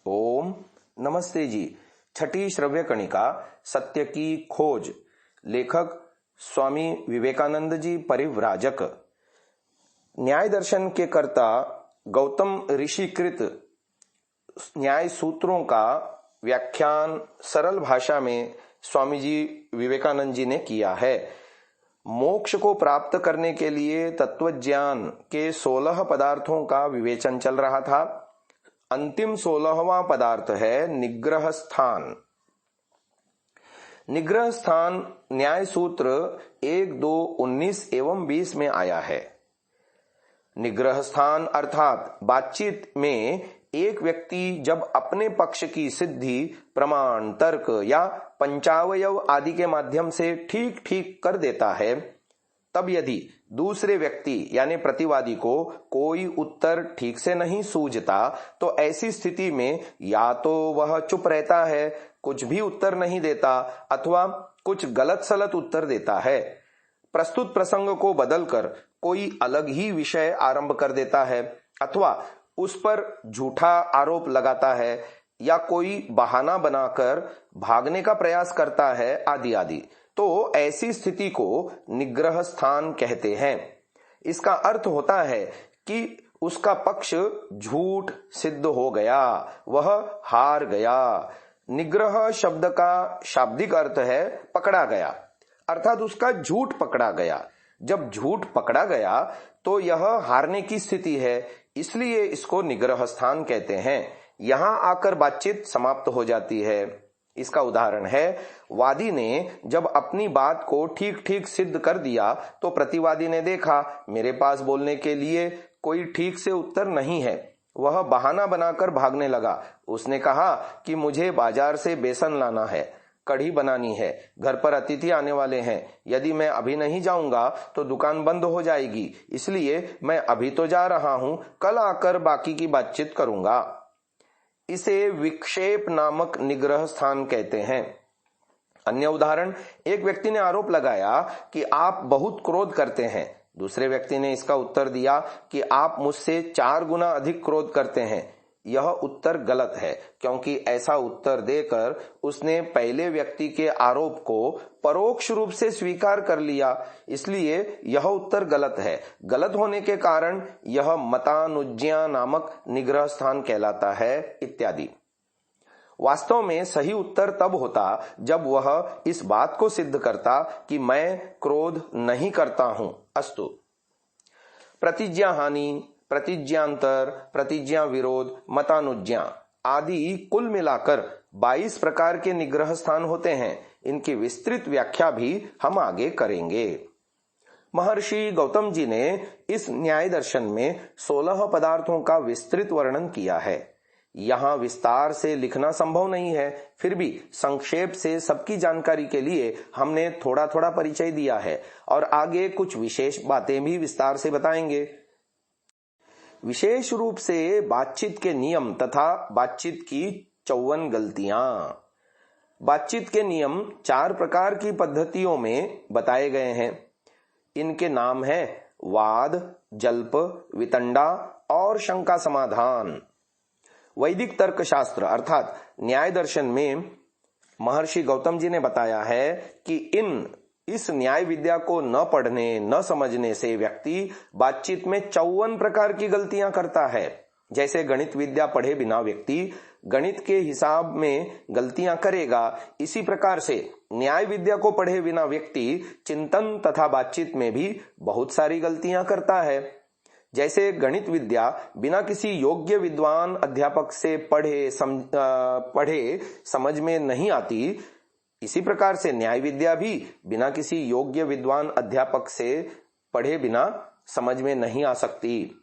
ओम नमस्ते जी। छठी श्रव्य कणिका सत्य की खोज, लेखक स्वामी विवेकानंद जी परिव्राजक। न्याय दर्शन के कर्ता गौतम ऋषिकृत न्याय सूत्रों का व्याख्यान सरल भाषा में स्वामी जी विवेकानंद जी ने किया है। मोक्ष को प्राप्त करने के लिए तत्वज्ञान के 16 पदार्थों का विवेचन चल रहा था। अंतिम 16वां पदार्थ है निग्रह स्थान। निग्रह स्थान न्याय सूत्र 1, 2, 19 एवं 20 में आया है। निग्रह स्थान अर्थात बातचीत में एक व्यक्ति जब अपने पक्ष की सिद्धि प्रमाण, तर्क या पंचावयव आदि के माध्यम से ठीक ठीक कर देता है, तब यदि दूसरे व्यक्ति यानी प्रतिवादी को कोई उत्तर ठीक से नहीं सूझता तो ऐसी स्थिति में या तो वह चुप रहता है, कुछ भी उत्तर नहीं देता, अथवा कुछ गलत सलत उत्तर देता है। प्रस्तुत प्रसंग को बदलकर कोई अलग ही विषय आरंभ कर देता है, अथवा उस पर झूठा आरोप लगाता है या कोई बहाना बनाकर भागने का प्रयास करता है, आदि आदि। तो ऐसी स्थिति को निग्रह स्थान कहते हैं। इसका अर्थ होता है कि उसका पक्ष झूठ सिद्ध हो गया, वह हार गया। निग्रह शब्द का शाब्दिक अर्थ है पकड़ा गया, अर्थात उसका झूठ पकड़ा गया। जब झूठ पकड़ा गया तो यह हारने की स्थिति है, इसलिए इसको निग्रह स्थान कहते हैं। यहां आकर बातचीत समाप्त हो जाती है। इसका उदाहरण है, वादी ने जब अपनी बात को ठीक ठीक सिद्ध कर दिया तो प्रतिवादी ने देखा मेरे पास बोलने के लिए कोई ठीक से उत्तर नहीं है। वह बहाना बनाकर भागने लगा। उसने कहा कि मुझे बाजार से बेसन लाना है, कढ़ी बनानी है, घर पर अतिथि आने वाले हैं, यदि मैं अभी नहीं जाऊंगा तो दुकान बंद हो जाएगी, इसलिए मैं अभी तो जा रहा हूं, कल आकर बाकी की बातचीत करूंगा। इसे विक्षेप नामक निग्रह स्थान कहते हैं। अन्य उदाहरण, एक व्यक्ति ने आरोप लगाया कि आप बहुत क्रोध करते हैं। दूसरे व्यक्ति ने इसका उत्तर दिया कि आप मुझसे 4 गुना अधिक क्रोध करते हैं। यह उत्तर गलत है, क्योंकि ऐसा उत्तर देकर उसने पहले व्यक्ति के आरोप को परोक्ष रूप से स्वीकार कर लिया, इसलिए यह उत्तर गलत है। गलत होने के कारण यह मतानुज्ञा नामक निग्रह स्थान कहलाता है, इत्यादि। वास्तव में सही उत्तर तब होता जब वह इस बात को सिद्ध करता कि मैं क्रोध नहीं करता हूं। अस्तु। प्रतिज्ञा हानि, प्रतिज्ञांतर, प्रतिज्ञा विरोध, मतानुज्ञा आदि कुल मिलाकर 22 प्रकार के निग्रह स्थान होते हैं। इनकी विस्तृत व्याख्या भी हम आगे करेंगे। महर्षि गौतम जी ने इस न्याय दर्शन में 16 पदार्थों का विस्तृत वर्णन किया है। यहां विस्तार से लिखना संभव नहीं है, फिर भी संक्षेप से सबकी जानकारी के लिए हमने थोड़ा थोड़ा परिचय दिया है और आगे कुछ विशेष बातें भी विस्तार से बताएंगे। विशेष रूप से बातचीत के नियम तथा बातचीत की 54 गलतियां। बातचीत के नियम 4 प्रकार की पद्धतियों में बताए गए हैं। इनके नाम है वाद, जल्प, वितंडा और शंका समाधान। वैदिक तर्कशास्त्र अर्थात न्याय दर्शन में महर्षि गौतम जी ने बताया है कि इस न्याय विद्या को न पढ़ने न समझने से व्यक्ति बातचीत में 54 प्रकार की गलतियां करता है। जैसे गणित विद्या पढ़े बिना व्यक्ति गणित के हिसाब में गलतियां करेगा, इसी प्रकार से न्याय विद्या को पढ़े बिना व्यक्ति चिंतन तथा बातचीत में भी बहुत सारी गलतियां करता है। जैसे गणित विद्या बिना किसी योग्य विद्वान अध्यापक से पढ़े समझ में नहीं आती, इसी प्रकार से न्याय विद्या भी बिना किसी योग्य विद्वान अध्यापक से पढ़े बिना समझ में नहीं आ सकती।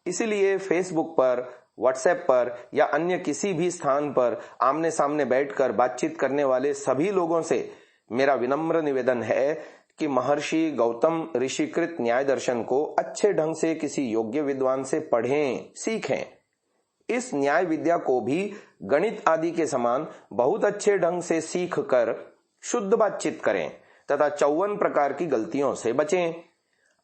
इसीलिए फेसबुक पर, व्हाट्सएप पर या अन्य किसी भी स्थान पर आमने सामने बैठकर बातचीत करने वाले सभी लोगों से मेरा विनम्र निवेदन है कि महर्षि गौतम ऋषिकृत न्याय दर्शन को अच्छे ढंग से किसी योग्य विद्वान से पढ़ें, सीखें। इस न्याय विद्या को भी गणित आदि के समान बहुत अच्छे ढंग से सीख कर शुद्ध बातचीत करें तथा 54 प्रकार की गलतियों से बचें।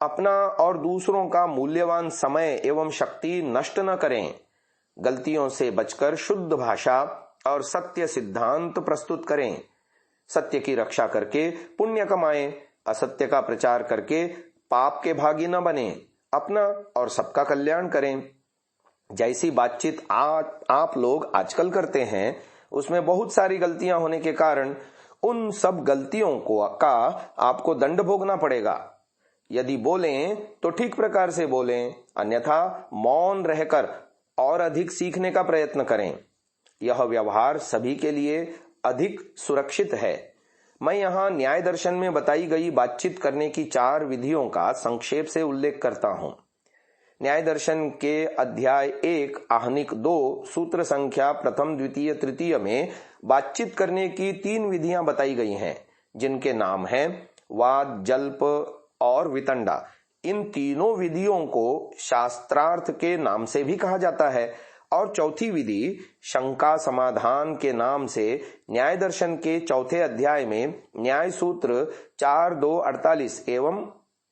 अपना और दूसरों का मूल्यवान समय एवं शक्ति नष्ट न करें। गलतियों से बचकर शुद्ध भाषा और सत्य सिद्धांत प्रस्तुत करें। सत्य की रक्षा करके पुण्य कमाएं, असत्य का प्रचार करके पाप के भागी न बने, अपना और सबका कल्याण करें। जैसी बातचीत आप लोग आजकल करते हैं उसमें बहुत सारी गलतियां होने के कारण उन सब गलतियों का आपको दंड भोगना पड़ेगा। यदि बोलें तो ठीक प्रकार से बोलें, अन्यथा मौन रहकर और अधिक सीखने का प्रयत्न करें। यह व्यवहार सभी के लिए अधिक सुरक्षित है। मैं यहाँ न्याय दर्शन में बताई गई बातचीत करने की 4 विधियों का संक्षेप से उल्लेख करता हूँ। न्याय दर्शन के अध्याय 1 आहनिक 2 सूत्र संख्या प्रथम द्वितीय तृतीय में बातचीत करने की 3 विधियां बताई गई हैं, जिनके नाम हैं वाद, जल्प और वितंडा। इन तीनों विधियों को शास्त्रार्थ के नाम से भी कहा जाता है और चौथी विधि शंका समाधान के नाम से न्याय दर्शन के 4थे अध्याय में न्याय सूत्र 4.2.48 एवं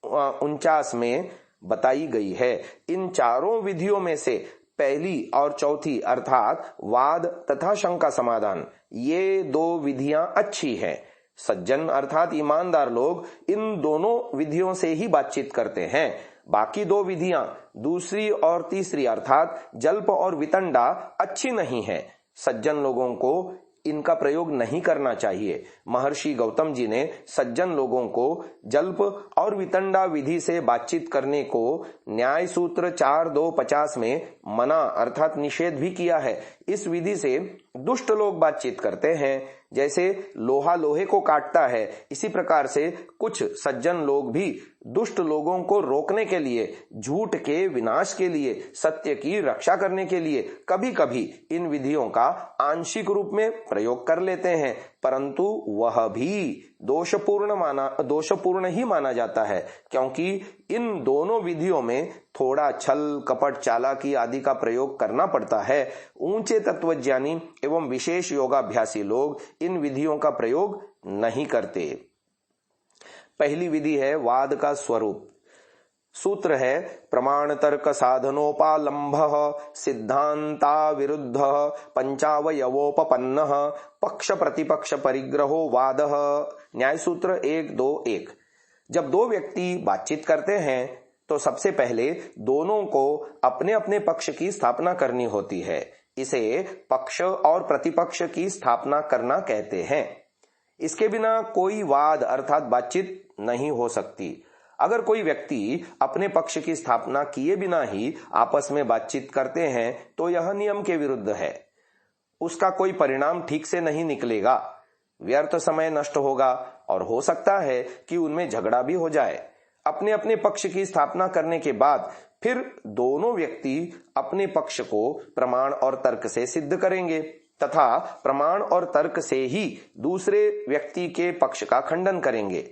49 में बताई गई है। इन चारों विधियों में से पहली और चौथी अर्थात वाद तथा शंका समाधान, ये 2 विधियां अच्छी हैं। सज्जन अर्थात ईमानदार लोग इन दोनों विधियों से ही बातचीत करते हैं। बाकी 2 विधियां दूसरी और तीसरी अर्थात जल्प और वितंडा अच्छी नहीं है। सज्जन लोगों को इनका प्रयोग नहीं करना चाहिए। महर्षि गौतम जी ने सज्जन लोगों को जल्प और वितंडा विधि से बातचीत करने को न्याय सूत्र 4.2.50 में मना अर्थात निषेध भी किया है। इस विधि से दुष्ट लोग बातचीत करते हैं। जैसे लोहा लोहे को काटता है, इसी प्रकार से कुछ सज्जन लोग भी दुष्ट लोगों को रोकने के लिए, झूठ के विनाश के लिए, सत्य की रक्षा करने के लिए कभी कभी इन विधियों का आंशिक रूप में प्रयोग कर लेते हैं, परंतु वह भी दोषपूर्ण ही माना जाता है, क्योंकि इन दोनों विधियों में थोड़ा छल कपट चालाकी आदि का प्रयोग करना पड़ता है। ऊंचे तत्वज्ञानी एवं विशेष योगाभ्यासी लोग इन विधियों का प्रयोग नहीं करते। पहली विधि है वाद का स्वरूप। सूत्र है प्रमाण तर्क साधनोपालंभ सिद्धांता विरुद्ध पंचावयवोपपन्न पक्ष प्रतिपक्ष परिग्रहो वाद। न्याय सूत्र 1.2.1। जब 2 व्यक्ति बातचीत करते हैं तो सबसे पहले दोनों को अपने अपने पक्ष की स्थापना करनी होती है। इसे पक्ष और प्रतिपक्ष की स्थापना करना कहते हैं। इसके बिना कोई वाद अर्थात बातचीत नहीं हो सकती। अगर कोई व्यक्ति अपने पक्ष की स्थापना किए बिना ही आपस में बातचीत करते हैं तो यह नियम के विरुद्ध है। उसका कोई परिणाम ठीक से नहीं निकलेगा, व्यर्थ समय नष्ट होगा और हो सकता है कि उनमें झगड़ा भी हो जाए। अपने अपने पक्ष की स्थापना करने के बाद फिर दोनों व्यक्ति अपने पक्ष को प्रमाण और तर्क से सिद्ध करेंगे तथा प्रमाण और तर्क से ही दूसरे व्यक्ति के पक्ष का खंडन करेंगे।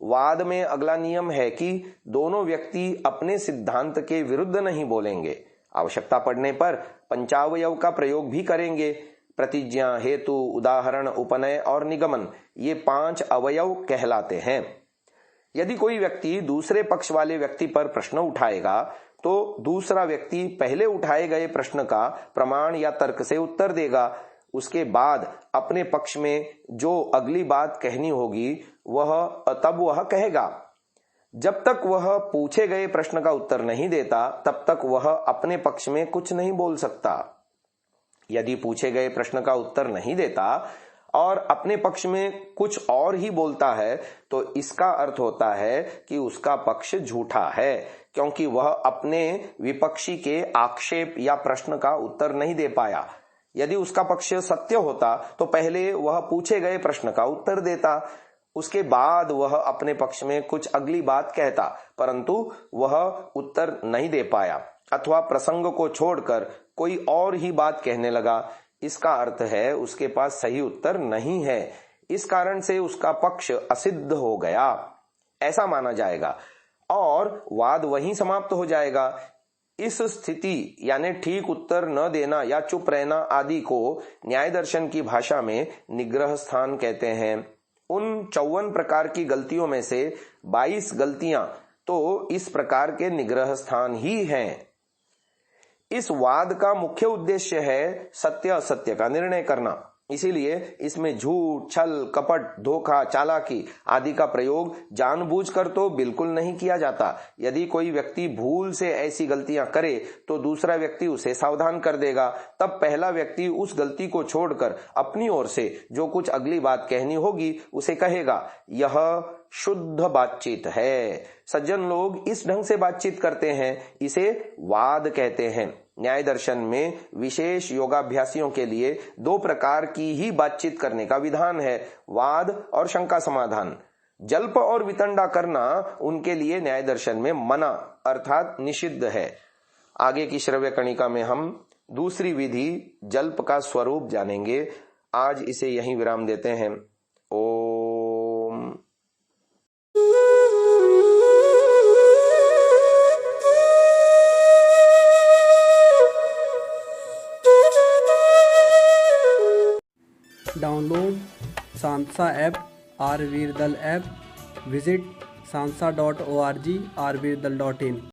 वाद में अगला नियम है कि दोनों व्यक्ति अपने सिद्धांत के विरुद्ध नहीं बोलेंगे। आवश्यकता पड़ने पर पंचावयव का प्रयोग भी करेंगे। प्रतिज्ञा, हेतु, उदाहरण, उपनय और निगमन, ये 5 अवयव कहलाते हैं। यदि कोई व्यक्ति दूसरे पक्ष वाले व्यक्ति पर प्रश्न उठाएगा तो दूसरा व्यक्ति पहले उठाए गए प्रश्न का प्रमाण या तर्क से उत्तर देगा। उसके बाद अपने पक्ष में जो अगली बात कहनी होगी वह कहेगा। जब तक वह पूछे गए प्रश्न का उत्तर नहीं देता तब तक वह अपने पक्ष में कुछ नहीं बोल सकता। यदि पूछे गए प्रश्न का उत्तर नहीं देता और अपने पक्ष में कुछ और ही बोलता है तो इसका अर्थ होता है कि उसका पक्ष झूठा है, क्योंकि वह अपने विपक्षी के आक्षेप या प्रश्न का उत्तर नहीं दे पाया। यदि उसका पक्ष सत्य होता तो पहले वह पूछे गए प्रश्न का उत्तर देता, उसके बाद वह अपने पक्ष में कुछ अगली बात कहता, परंतु वह उत्तर नहीं दे पाया अथवा प्रसंग को छोड़कर कोई और ही बात कहने लगा। इसका अर्थ है उसके पास सही उत्तर नहीं है। इस कारण से उसका पक्ष असिद्ध हो गया, ऐसा माना जाएगा और वाद वहीं समाप्त हो जाएगा। इस स्थिति यानी ठीक उत्तर न देना या चुप रहना आदि को न्याय दर्शन की भाषा में निग्रह स्थान कहते हैं। उन 54 प्रकार की गलतियों में से 22 गलतियां तो इस प्रकार के निग्रह स्थान ही हैं। इस वाद का मुख्य उद्देश्य है सत्य असत्य का निर्णय करना। इसीलिए इसमें झूठ, छल, कपट, धोखा, चालाकी आदि का प्रयोग जानबूझकर तो बिल्कुल नहीं किया जाता। यदि कोई व्यक्ति भूल से ऐसी गलतियां करे तो दूसरा व्यक्ति उसे सावधान कर देगा। तब पहला व्यक्ति उस गलती को छोड़कर अपनी ओर से जो कुछ अगली बात कहनी होगी उसे कहेगा। यह शुद्ध बातचीत है। सज्जन लोग इस ढंग से बातचीत करते हैं, इसे वाद कहते हैं। न्याय दर्शन में विशेष योगाभ्यासियों के लिए दो प्रकार की ही बातचीत करने का विधान है, वाद और शंका समाधान। जल्प और वितंडा करना उनके लिए न्याय दर्शन में मना अर्थात निषिद्ध है। आगे की श्रव्य कणिका में हम दूसरी विधि जल्प का स्वरूप जानेंगे। आज इसे यहीं विराम देते हैं। ओम। डाउनलोड सांसा ऐप, आरवीरदल ऐप, विजिट sansa.org, rvirdal.in।